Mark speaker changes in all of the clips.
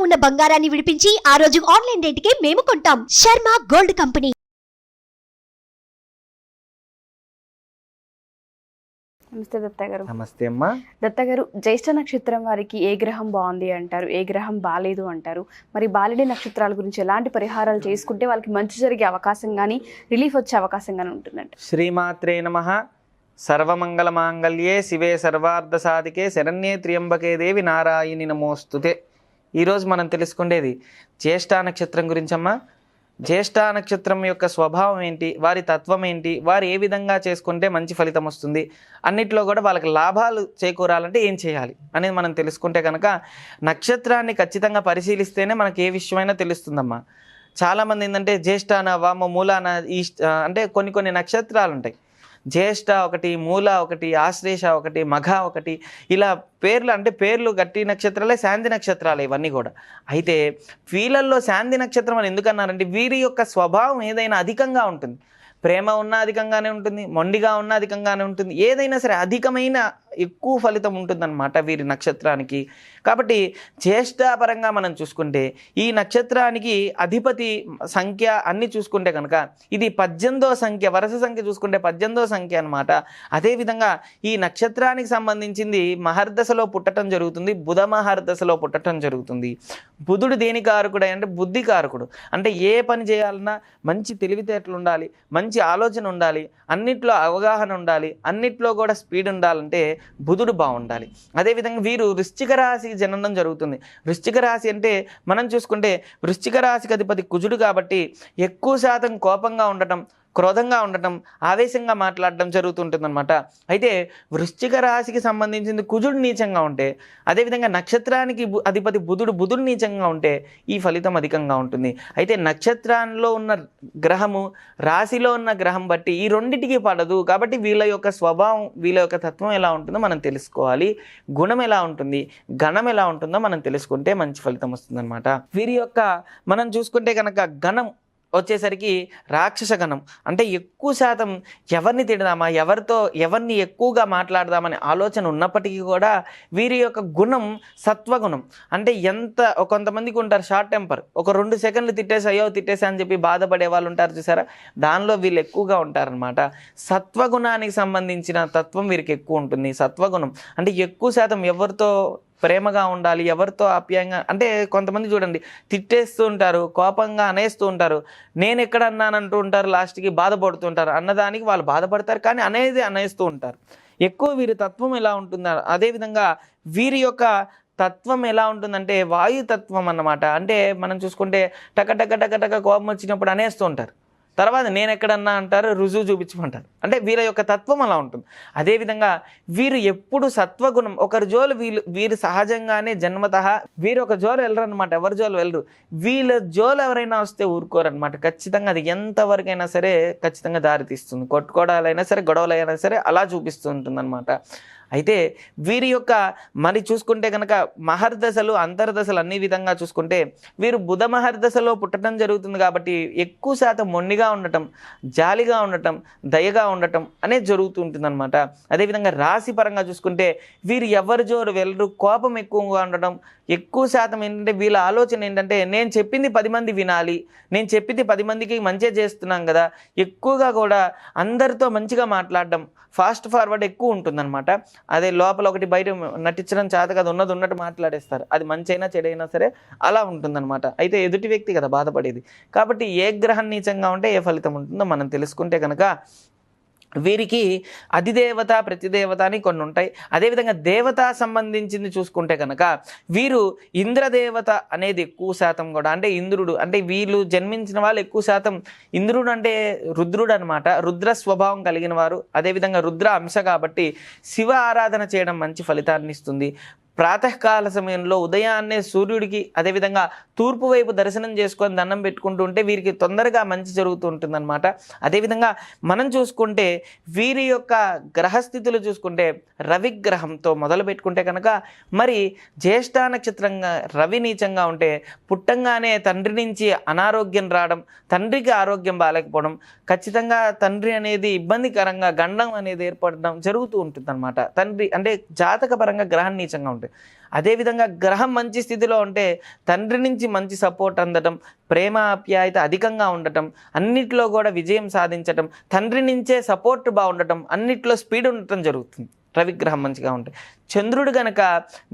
Speaker 1: ఉన్న బంగారాన్ని విడిపించి ఆ రోజు ఆన్లైన్ రేటుకే మేము కొంటాం. Sharma gold company.
Speaker 2: నమస్తే దత్త గారు.
Speaker 3: నమస్తే అమ్మా.
Speaker 2: దత్త గారు, జ్యేష్ఠ నక్షత్రం వారికి ఏ గ్రహం బాగుంది అంటారు, ఏ గ్రహం బాలేదు అంటారు? మరి బాలిడి నక్షత్రాల గురించి ఎలాంటి పరిహారాలు చేసుకుంటే వాళ్ళకి మంచి జరిగే అవకాశం కానీ రిలీఫ్ వచ్చే అవకాశం కానీ ఉంటుందంట?
Speaker 3: శ్రీమాత్రే నమః. సర్వమంగళ మాంగళ్యే శివే సర్వార్థ సాధికే శరణ్యే త్ర్యంబకే దేవి నారాయణి నమోస్తుతే. ఈరోజు మనం తెలుసుకునేది జ్యేష్ఠ నక్షత్రం గురించమ్మా. జ్యేష్ఠ నక్షత్రం యొక్క స్వభావం ఏంటి, వారి తత్వం ఏంటి, వారు ఏ విధంగా చేసుకుంటే మంచి ఫలితం వస్తుంది, అన్నిట్లో కూడా వాళ్ళకి లాభాలు చేకూరాలంటే ఏం చేయాలి అనేది మనం తెలుసుకుంటే కనుక నక్షత్రాన్ని ఖచ్చితంగా పరిశీలిస్తేనే మనకి ఏ విషయమైనా తెలుస్తుందమ్మా. చాలామంది ఏంటంటే జ్యేష్ఠాన వామ మూలాన అంటే కొన్ని నక్షత్రాలు ఉంటాయి. జ్యేష్ఠ ఒకటి, మూల ఒకటి, ఆశ్లేష ఒకటి, మఘ ఒకటి, ఇలా పేర్లు అంటే పేర్లు గట్టి నక్షత్రాలే శాంతి నక్షత్రాలు ఇవన్నీ కూడా. అయితే వీళ్ళల్లో శాంతి నక్షత్రం అని ఎందుకన్నారంటే వీరి యొక్క స్వభావం ఏదైనా అధికంగా ఉంటుంది. ప్రేమ ఉన్నా అధికంగానే ఉంటుంది, మొండిగా ఉన్నా అధికంగానే ఉంటుంది, ఏదైనా సరే అధికమైన ఎక్కువ ఫలితం ఉంటుందన్నమాట వీరి నక్షత్రానికి. కాబట్టి జ్యేష్ఠపరంగా మనం చూసుకుంటే ఈ నక్షత్రానికి అధిపతి సంఖ్య అన్నీ చూసుకుంటే కనుక ఇది 18వ సంఖ్య, వరుస సంఖ్య చూసుకుంటే 18వ సంఖ్య అనమాట. అదేవిధంగా ఈ నక్షత్రానికి సంబంధించింది మహర్దశలో పుట్టడం జరుగుతుంది, బుధ మహర్దశలో పుట్టడం జరుగుతుంది. బుధుడు దేని కారకుడు అంటే బుద్ధి కారకుడు. అంటే ఏ పని చేయాలన్నా మంచి తెలివితేటలు ఉండాలి, మంచి ఆలోచన ఉండాలి, అన్నిట్లో అవగాహన ఉండాలి, అన్నిట్లో కూడా స్పీడ్ ఉండాలంటే బుధుడు బాగుండాలి. అదేవిధంగా వీరు వృశ్చిక రాశి జననం జరుగుతుంది. వృశ్చిక రాశి అంటే మనం చూసుకుంటే వృశ్చిక రాశికి అధిపతి కుజుడు కాబట్టి ఎక్కువ శాతం కోపంగా ఉండటం, క్రోధంగా ఉండటం, ఆవేశంగా మాట్లాడడం జరుగుతుంటుందన్నమాట. అయితే వృశ్చిక రాశికి సంబంధించింది కుజుడు నీచంగా ఉంటే, అదేవిధంగా నక్షత్రానికి అధిపతి బుధుడు నీచంగా ఉంటే ఈ ఫలితం అధికంగా ఉంటుంది. అయితే నక్షత్రంలో ఉన్న గ్రహము రాశిలో ఉన్న గ్రహం బట్టి ఈ రెండింటికి పడదు. కాబట్టి వీళ్ళ యొక్క స్వభావం, వీళ్ళ యొక్క తత్వం ఎలా ఉంటుందో మనం తెలుసుకోవాలి. గుణం ఎలా ఉంటుంది, గణం ఎలా ఉంటుందో మనం తెలుసుకుంటే మంచి ఫలితం వస్తుందన్నమాట. వీరి యొక్క మనం చూసుకుంటే కనుక గణం వచ్చేసరికి రాక్షస గణం. అంటే ఎక్కువ శాతం ఎవరిని తిడదామా, ఎవరిని ఎక్కువగా మాట్లాడదామని ఆలోచన ఉన్నప్పటికీ కూడా వీరి యొక్క గుణం సత్వగుణం. అంటే కొంతమందికి ఉంటారు షార్ట్ టెంపర్, ఒక 2 సెకండ్లు తిట్టేసా అని చెప్పి బాధపడే వాళ్ళు ఉంటారు చూసారా, దానిలో వీళ్ళు ఎక్కువగా ఉంటారనమాట. సత్వగుణానికి సంబంధించిన తత్వం వీరికి ఎక్కువ ఉంటుంది. సత్వగుణం అంటే ఎక్కువ శాతం ఎవరితో ప్రేమగా ఉండాలి, ఎవరితో ఆప్యాయంగా, అంటే కొంతమంది చూడండి తిట్టేస్తూ ఉంటారు, కోపంగా అనేస్తూ ఉంటారు, నేను ఎక్కడ అన్నానంటూ ఉంటారు, లాస్ట్కి బాధపడుతుంటారు. అన్నదానికి వాళ్ళు బాధపడతారు కానీ అనేస్తూ ఉంటారు. ఎక్కువ వీరి తత్వం ఎలా ఉంటుందా, అదేవిధంగా వీరి యొక్క తత్వం ఎలా ఉంటుందంటే వాయుతత్వం అన్నమాట. అంటే మనం చూసుకుంటే టక కోపం వచ్చినప్పుడు అనేస్తూ ఉంటారు, తర్వాత నేను ఎక్కడన్నా అంటారు, రుజువు చూపించమంటారు. అంటే వీళ్ళ యొక్క తత్వం అలా ఉంటుంది. అదేవిధంగా వీరు ఎప్పుడు సత్వగుణం, ఒకరి జోలు వీరు సహజంగానే జన్మతః వీరు ఒక జోలు వెళ్ళరు అనమాట. ఎవరి జోలు వెళ్ళరు. వీళ్ళ జోలు ఎవరైనా వస్తే ఊరుకోరనమాట. ఖచ్చితంగా అది ఎంతవరకైనా సరే ఖచ్చితంగా దారితీస్తుంది. కొట్టుకోవడాలైనా సరే, గొడవలైనా సరే అలా చూపిస్తూ ఉంటుంది అనమాట. అయితే వీరి యొక్క మరి చూసుకుంటే కనుక మహర్దశలు, అంతర్దశలు అన్ని విధంగా చూసుకుంటే వీరు బుధ మహర్దశలో పుట్టడం జరుగుతుంది. కాబట్టి ఎక్కువ శాతం మొండిగా ఉండటం, జాలిగా ఉండటం, దయగా ఉండటం అనేది జరుగుతూ ఉంటుందన్నమాట. అదేవిధంగా రాశి పరంగా చూసుకుంటే వీరు ఎవరి జోరు వెళ్ళరు, కోపం ఎక్కువగా ఉండటం, ఎక్కువ శాతం ఏంటంటే వీళ్ళ ఆలోచన ఏంటంటే నేను చెప్పింది 10 మంది వినాలి, నేను చెప్పింది 10 మందికి మంచిగా చేస్తున్నాం కదా, ఎక్కువగా కూడా అందరితో మంచిగా మాట్లాడడం, ఫాస్ట్ ఫార్వర్డ్ ఎక్కువ ఉంటుందన్నమాట. అదే లోపల ఒకటి బయట నటించడం చేత కదా, ఉన్నట్టు మాట్లాడేస్తారు. అది మంచి అయినా చెడైనా సరే అలా ఉంటుందన్నమాట. అయితే ఎదుటి వ్యక్తి కదా బాధపడేది. కాబట్టి ఏ గ్రహం నీచంగా ఉంటే ఏ ఫలితం ఉంటుందో మనం తెలుసుకుంటే కనుక వీరికి అధిదేవత, ప్రతిదేవత అని కొన్ని ఉంటాయి. అదేవిధంగా దేవత సంబంధించింది చూసుకుంటే కనుక వీరు ఇంద్రదేవత అనేది ఎక్కువ శాతం కూడా, అంటే ఇంద్రుడు, అంటే వీళ్ళు జన్మించిన వాళ్ళు ఎక్కువ శాతం ఇంద్రుడు అంటే రుద్రుడు అనమాట. రుద్ర స్వభావం కలిగిన వారు. అదేవిధంగా రుద్ర అంశ కాబట్టి శివ ఆరాధన చేయడం మంచి ఫలితాన్ని ఇస్తుంది. ప్రాతకాల సమయంలో ఉదయాన్నే సూర్యుడికి, అదేవిధంగా తూర్పు వైపు దర్శనం చేసుకొని దండం పెట్టుకుంటూ ఉంటే వీరికి తొందరగా మంచి జరుగుతూ ఉంటుందన్నమాట. అదేవిధంగా మనం చూసుకుంటే వీరి యొక్క గ్రహస్థితులు చూసుకుంటే రవి గ్రహంతో మొదలు పెట్టుకుంటే కనుక మరి జ్యేష్ఠ నక్షత్రంగా రవి నీచంగా ఉంటే పుట్టంగానే తండ్రి నుంచి అనారోగ్యం రావడం, తండ్రికి ఆరోగ్యం బాగాలేకపోవడం, ఖచ్చితంగా తండ్రి అనేది ఇబ్బందికరంగా గండం అనేది ఏర్పడడం జరుగుతూ ఉంటుందన్నమాట. తండ్రి అంటే జాతక పరంగా గ్రహం నీచంగా ఉంటుంది. అదేవిధంగా గ్రహం మంచి స్థితిలో ఉంటే తండ్రి నుంచి మంచి సపోర్ట్ అందటం, ప్రేమ ఆప్యాయత అధికంగా ఉండటం, అన్నిట్లో కూడా విజయం సాధించటం, తండ్రి నుంచే సపోర్ట్ బాగుండటం, అన్నిట్లో స్పీడ్ ఉండటం జరుగుతుంది రవిగ్రహం మంచిగా ఉంటే. చంద్రుడు గనక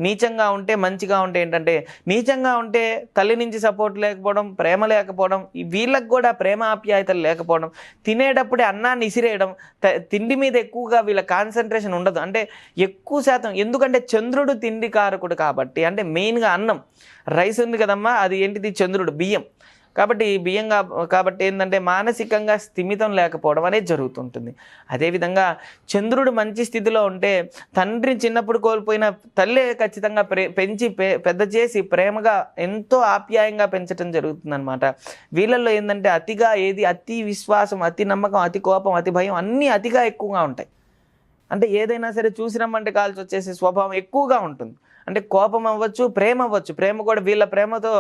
Speaker 3: నీచంగా ఉంటే మంచిగా ఉంటే ఏంటంటే, నీచంగా ఉంటే తల్లి నుంచి సపోర్ట్ లేకపోవడం, ప్రేమ లేకపోవడం, వీళ్ళకి కూడా ప్రేమ ఆప్యాయతలు లేకపోవడం, తినేటప్పుడే అన్నాన్ని ఇసిరేయడం, తిండి మీద ఎక్కువగా వీళ్ళ కాన్సన్ట్రేషన్ ఉండదు. అంటే ఎక్కువ శాతం, ఎందుకంటే చంద్రుడు తిండి కారకుడు కాబట్టి, అంటే మెయిన్గా అన్నం, రైస్ ఉంది కదమ్మా, అది ఏంటిది చంద్రుడు, బియ్యం కాబట్టి కాబట్టి ఏంటంటే మానసికంగా స్థిమితం లేకపోవడం అనేది జరుగుతుంటుంది. అదేవిధంగా చంద్రుడు మంచి స్థితిలో ఉంటే తండ్రి చిన్నప్పుడు కోల్పోయిన తల్లే ఖచ్చితంగా పెంచి పెద్ద చేసి ప్రేమగా ఎంతో ఆప్యాయంగా పెంచడం జరుగుతుందన్నమాట. వీళ్ళల్లో ఏంటంటే అతిగా అతి విశ్వాసం, అతి నమ్మకం, అతి కోపం, అతి భయం అన్నీ అతిగా ఎక్కువగా ఉంటాయి. అంటే ఏదైనా సరే చూసి రమ్మంటే కాల్చి వచ్చేసే స్వభావం ఎక్కువగా ఉంటుంది. అంటే కోపం అవ్వచ్చు, ప్రేమ అవ్వచ్చు. ప్రేమ కూడా వీళ్ళ ప్రేమతో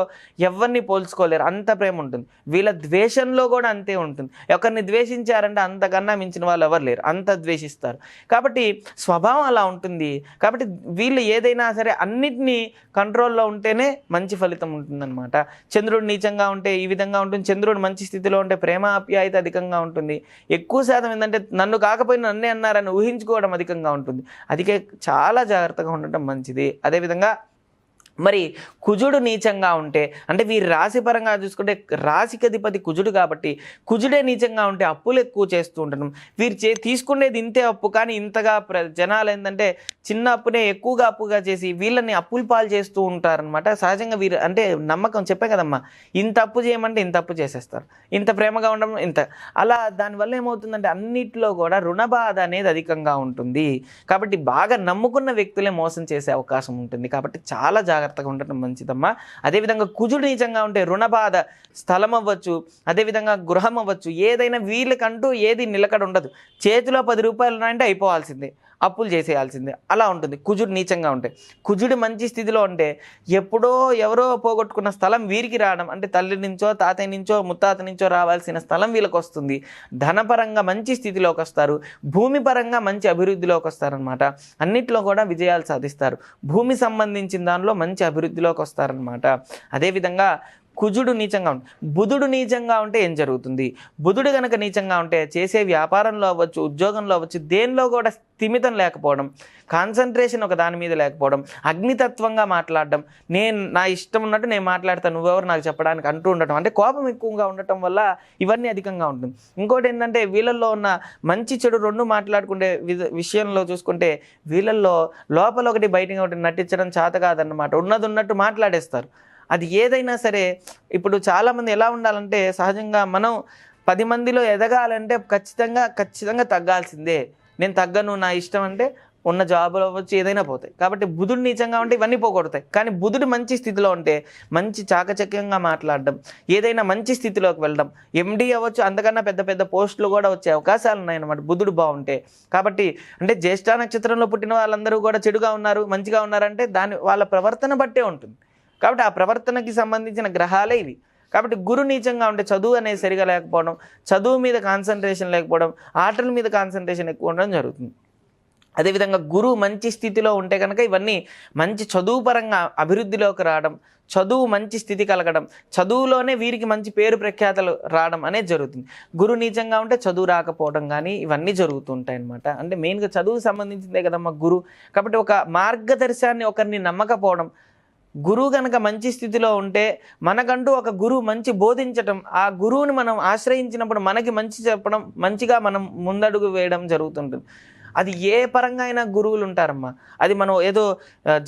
Speaker 3: ఎవరిని పోల్చుకోలేరు, అంత ప్రేమ ఉంటుంది. వీళ్ళ ద్వేషంలో కూడా అంతే ఉంటుంది. ఒకరిని ద్వేషించారంటే అంతకన్నా మించిన వాళ్ళు ఎవరు లేరు, అంత ద్వేషిస్తారు. కాబట్టి స్వభావం అలా ఉంటుంది. కాబట్టి వీళ్ళు ఏదైనా సరే అన్నిటినీ కంట్రోల్లో ఉంటేనే మంచి ఫలితం ఉంటుందన్నమాట. చంద్రుడు నీచంగా ఉంటే ఈ విధంగా ఉంటుంది. చంద్రుడు మంచి స్థితిలో ఉంటే ప్రేమ ఆప్యాయత అధికంగా ఉంటుంది. ఎక్కువ శాతం ఏంటంటే నన్ను కాకపోయినా నన్నే అన్నారని ఊహించుకోవడం అధికంగా ఉంటుంది. అందుకే చాలా జాగ్రత్తగా ఉండటం మంచిది. అదేవిధంగా మరి కుజుడు నీచంగా ఉంటే, అంటే వీరి రాశి పరంగా చూసుకుంటే రాశికి అధిపతి కుజుడు కాబట్టి కుజుడే నీచంగా ఉంటే అప్పులు ఎక్కువ చేస్తూ ఉంటాం. వీరు తీసుకునేది ఇంతే అప్పు, కానీ ఇంతగా జనాలు ఏంటంటే చిన్న అప్పునే ఎక్కువగా అప్పుగా చేసి వీళ్ళని అప్పులు పాలు చేస్తూ ఉంటారనమాట. సహజంగా వీరు అంటే నమ్మకం, చెప్పే కదమ్మా, ఇంత అప్పు చేయమంటే ఇంత అప్పు చేసేస్తారు, ఇంత ప్రేమగా ఉండడం ఇంత, అలా దానివల్ల ఏమవుతుందంటే అన్నిట్లో కూడా రుణ బాధ అనేది అధికంగా ఉంటుంది. కాబట్టి బాగా నమ్ముకున్న వ్యక్తులే మోసం చేసే అవకాశం ఉంటుంది. కాబట్టి చాలా జాగ్రత్తగా ఉండటం మంచిదమ్మా. అదేవిధంగా కుజుడు నీచంగా ఉంటే రుణ బాధ, స్థలం అవ్వచ్చు, అదేవిధంగా గృహం అవ్వచ్చు, ఏదైనా వీళ్ళకంటూ ఏది నిలకడ ఉండదు. చేతిలో 10 రూపాయలు ఉన్నాయంటే అయిపోవాల్సిందే, అప్పులు చేసేయాల్సిందే, అలా ఉంటుంది కుజుడు నీచంగా ఉంటే. కుజుడు మంచి స్థితిలో ఉంటే ఎప్పుడో ఎవరో పోగొట్టుకున్న స్థలం వీరికి రావడం, అంటే తల్లి నుంచో తాతయ్య నుంచో ముత్తాత నుంచో రావాల్సిన స్థలం వీళ్ళకి వస్తుంది. ధనపరంగా మంచి స్థితిలోకి వస్తారు, భూమి పరంగా మంచి అభివృద్ధిలోకి వస్తారనమాట. అన్నిట్లో కూడా విజయాలు సాధిస్తారు. భూమి సంబంధించిన దానిలో మంచి అభివృద్ధిలోకి వస్తారనమాట. అదేవిధంగా కుజుడు నీచంగా ఉంటే, బుధుడు నీచంగా ఉంటే ఏం జరుగుతుంది? బుధుడు కనుక నీచంగా ఉంటే చేసే వ్యాపారంలో అవ్వచ్చు, ఉద్యోగంలో అవ్వచ్చు, దేనిలో కూడా స్థిమితం లేకపోవడం, కాన్సన్ట్రేషన్ ఒక దాని మీద లేకపోవడం, అగ్నితత్వంగా మాట్లాడడం, నా ఇష్టం ఉన్నట్టు నేను మాట్లాడతాను, నువ్వెవరు నాకు చెప్పడానికి అంటూ ఉండటం, అంటే కోపం ఎక్కువగా ఉండటం వల్ల ఇవన్నీ అధికంగా ఉంటుంది. ఇంకోటి ఏంటంటే వీళ్ళల్లో ఉన్న మంచి చెడు రెండు మాట్లాడుకుంటే విషయంలో చూసుకుంటే వీళ్ళల్లో లోపల ఒకటి బయటగా ఒకటి నటించడం చేత కాదన్నమాట. ఉన్నది ఉన్నట్టు మాట్లాడేస్తారు. అది ఏదైనా సరే, ఇప్పుడు చాలామంది ఎలా ఉండాలంటే సహజంగా మనం 10 మందిలో ఎదగాలంటే ఖచ్చితంగా తగ్గాల్సిందే. నేను తగ్గను, నా ఇష్టం అంటే ఉన్న జాబులు అవ్వచ్చు, ఏదైనా పోతాయి. కాబట్టి బుధుడు నీచంగా ఉంటే ఇవన్నీ పోగొడతాయి. కానీ బుధుడు మంచి స్థితిలో ఉంటే మంచి చాకచక్యంగా మాట్లాడడం, ఏదైనా మంచి స్థితిలోకి వెళ్ళడం, ఎండి అవ్వచ్చు, అంతకన్నా పెద్ద పెద్ద పోస్టులు కూడా వచ్చే అవకాశాలు ఉన్నాయన్నమాట బుధుడు బాగుంటే. కాబట్టి అంటే జ్యేష్ఠ నక్షత్రంలో పుట్టిన వాళ్ళందరూ కూడా చెడుగా ఉన్నారు, మంచిగా ఉన్నారంటే వాళ్ళ ప్రవర్తన బట్టే ఉంటుంది. కాబట్టి ఆ ప్రవర్తనకి సంబంధించిన గ్రహాలే ఇవి. కాబట్టి గురు నీచంగా ఉంటే చదువు అనేది సరిగా లేకపోవడం, చదువు మీద కాన్సన్ట్రేషన్ లేకపోవడం, ఆటల మీద కాన్సన్ట్రేషన్ ఎక్కువ ఉండడం జరుగుతుంది. అదేవిధంగా గురువు మంచి స్థితిలో ఉంటే కనుక ఇవన్నీ మంచి చదువు పరంగా అభివృద్ధిలోకి రావడం, చదువు మంచి స్థితి కలగడం, చదువులోనే వీరికి మంచి పేరు ప్రఖ్యాతలు రావడం అనేది జరుగుతుంది. గురు నీచంగా ఉంటే చదువు రాకపోవడం కానీ ఇవన్నీ జరుగుతుంటాయి అన్నమాట. అంటే మెయిన్గా చదువు సంబంధించిందే కదమ్మా గురు. కాబట్టి ఒక మార్గదర్శాన్ని ఒకరిని నమ్మకపోవడం, గురువు కనుక మంచి స్థితిలో ఉంటే మనకంటూ ఒక గురువు మంచి బోధించటం, ఆ గురువుని మనం ఆశ్రయించినప్పుడు మనకి మంచి చెప్పడం, మంచిగా మనం ముందడుగు వేయడం జరుగుతుంటుంది. అది ఏ పరంగా అయినా గురువులు ఉంటారమ్మా. అది మనం ఏదో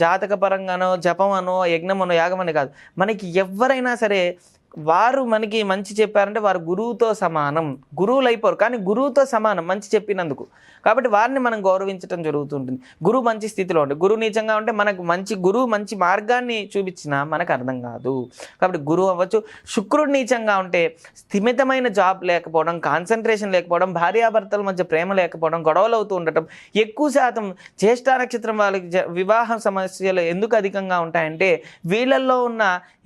Speaker 3: జాతక పరంగానో జపం అనో యజ్ఞమనో యాగమని కాదు. మనకి ఎవరైనా సరే వారు మనకి మంచి చెప్పారంటే వారు గురువుతో సమానం. గురువులు అయిపోరు కానీ గురువుతో సమానం మంచి చెప్పినందుకు. కాబట్టి వారిని మనం గౌరవించడం జరుగుతుంటుంది. గురువు మంచి స్థితిలో ఉంటే, గురువు నీచంగా ఉంటే మనకు గురువు మంచి మార్గాన్ని చూపించినా మనకు అర్థం కాదు. కాబట్టి గురువు అవ్వచ్చు. శుక్రుడు నీచంగా ఉంటే స్థిమితమైన జాబ్ లేకపోవడం, కాన్సన్ట్రేషన్ లేకపోవడం, భార్యాభర్తల మధ్య ప్రేమ లేకపోవడం, గొడవలు అవుతూ ఉండటం. ఎక్కువ శాతం జ్యేష్ఠ నక్షత్రం వాళ్ళకి వివాహ సమస్యలు ఎందుకు అధికంగా ఉంటాయంటే వీళ్ళల్లో ఉన్న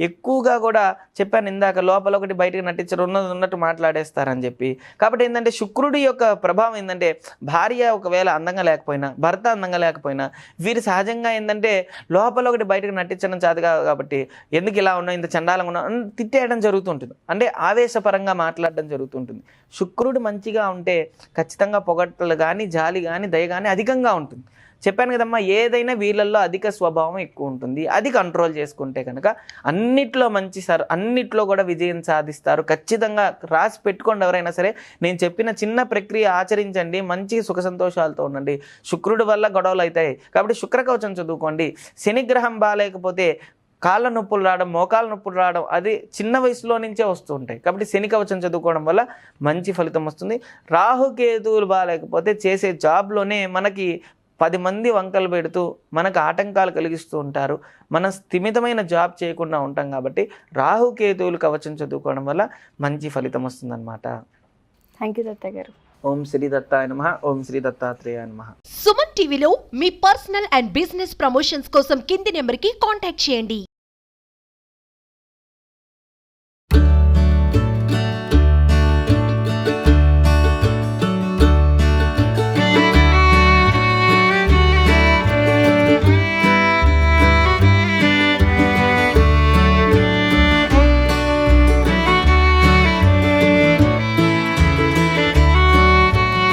Speaker 3: ఎక్కువగా కూడా చెప్పాను ఇందాక లోపల ఒకటి బయటకు నటించరు, ఉన్నది ఉన్నట్టు మాట్లాడేస్తారని చెప్పి. కాబట్టి ఏంటంటే శుక్రుడి యొక్క ప్రభావం ఏంటంటే భార్య ఒకవేళ అందంగా లేకపోయినా, భర్త అందంగా లేకపోయినా, వీరు సహజంగా ఏంటంటే లోపల ఒకటి బయటకు నటించడం చేత కాదు కాబట్టి ఎందుకు ఇలా ఉన్నావు, ఇంత చండాలంగా ఉన్నావు అని తిట్టేయడం జరుగుతుంటుంది. అంటే ఆవేశపరంగా మాట్లాడడం జరుగుతుంటుంది. శుక్రుడు మంచిగా ఉంటే ఖచ్చితంగా పొగట్టలు కానీ, జాలి కానీ, దయ కానీ అధికంగా ఉంటుంది. చెప్పాను కదమ్మా, ఏదైనా వీళ్ళల్లో అధిక స్వభావం ఎక్కువ ఉంటుంది. అది కంట్రోల్ చేసుకుంటే కనుక అన్నిట్లో మంచి సార్, అన్నిట్లో కూడా విజయం సాధిస్తారు. ఖచ్చితంగా రాసి పెట్టుకోండి ఎవరైనా సరే. నేను చెప్పిన చిన్న ప్రక్రియ ఆచరించండి, మంచి సుఖ సంతోషాలతో ఉండండి. శుక్రుడి వల్ల గొడవలు అవుతాయి కాబట్టి శుక్రకవచం చదువుకోండి. శనిగ్రహం బాగాలేకపోతే కాళ్ళ నొప్పులు రావడం, మోకాళ్ళ నొప్పులు రావడం అది చిన్న వయసులో నుంచే వస్తూ ఉంటాయి. కాబట్టి శని కవచం చదువుకోవడం వల్ల మంచి ఫలితం వస్తుంది. రాహుకేతువులు బాగాలేకపోతే చేసే జాబ్లోనే మనకి 10 మంది వంకలు పెడుతూ మనకు ఆటంకాలు కలిగిస్తూ ఉంటారు. మనం స్థిమితమైన జాబ్ చేయకుండా ఉంటాం కాబట్టి రాహుకేతువులు కవచం చదువుకోవడం వల్ల మంచి ఫలితం వస్తుందన్నమాట.
Speaker 2: థ్యాంక్ యూ దత్త గారు.
Speaker 3: ఓం శ్రీ దత్తాయ నమః. ఓం శ్రీ దత్తాత్రేయాయ నమః.
Speaker 1: సుమన్ టీవీలో మీ పర్సనల్ అండ్ బిజినెస్ ప్రమోషన్స్ కోసం కింది నెంబర్కి కాంటాక్ట్ చేయండి.